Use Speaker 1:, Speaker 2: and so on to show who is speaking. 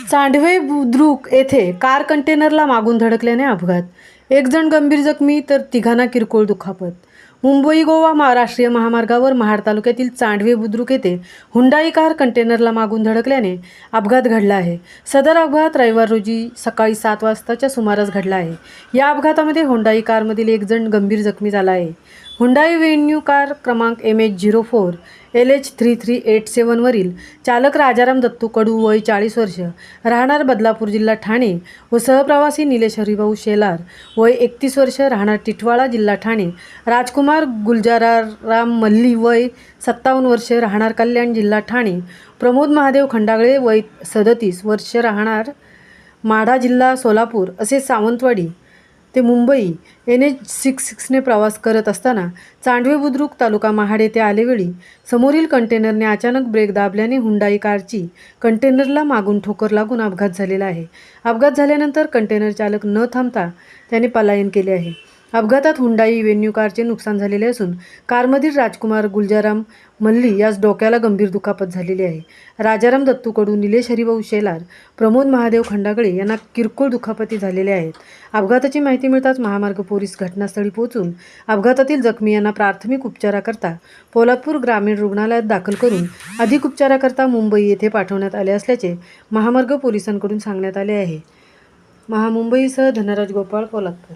Speaker 1: चांडवे बुद्रुक येथे कार कंटेनरला मागून धडकल्याने अपघात. एक जण गंभीर जखमी तर तिघांना किरकोळ दुखापत. मुंबई गोवा राष्ट्रीय महामार्गावर महाड तालुक्यातील चांडवे बुद्रुक येथे हुंडाई कार कंटेनरला मागून धडकल्याने अपघात घडला आहे. सदर अपघात रविवार रोजी सकाळी 7 वाजताच्या सुमारास घडला आहे. या अपघातामध्ये हुंडाई कारमधील एक जण गंभीर जखमी झाला आहे. हुंडाई व्हेन्यू कार क्रमांक MH04 LH3387 वरील चालक राजाराम दत्तू कडू वय 40 वर्ष राहणार बदलापूर जिल्हा ठाणे व सहप्रवासी निलेश हरिभाऊ शेलार वय 31 वर्ष राहणार टिटवाळा जिल्हा ठाणे, राजकुमार गुलजाराम मल्ली वय 57 वर्ष राहणार कल्याण जिल्हा ठाणे, प्रमोद महादेव खंडागळे वय 37 वर्ष राहणार माढा जिल्हा सोलापूर असे सावंतवाडी ते मुंबई NH66ने प्रवास करत असताना चांडवे बुद्रुक तालुका महाड येथे आलेवेळी समोरील कंटेनरने अचानक ब्रेक दाबल्याने हुंडाई कारची कंटेनरला मागून ठोकर लागून अपघात झालेला आहे. अपघात झाल्यानंतर कंटेनर चालक न थांबता त्याने पलायन केले आहे. अपघातात हुंडाई व्हेन्यू कारचे नुकसान झालेले असून कारमधील राजकुमार गुलजाराम मल्ली यास डोक्याला गंभीर दुखापत झालेली आहे. राजाराम दत्तू कडू, निलेश हरिभाऊ शेलार, प्रमोद महादेव खंडागळे यांना किरकोळ दुखापती झालेल्या आहेत. अपघाताची माहिती मिळताच महामार्ग पोलीस घटनास्थळी पोहोचून अपघातातील जखमी यांना प्राथमिक उपचाराकरता पोलादपूर ग्रामीण रुग्णालयात दाखल करून अधिक उपचाराकरता मुंबई येथे पाठवण्यात आले असल्याचे महामार्ग पोलिसांकडून सांगण्यात आले आहे. मुंबईसह धनराज गोपाळ, पोलादपूर.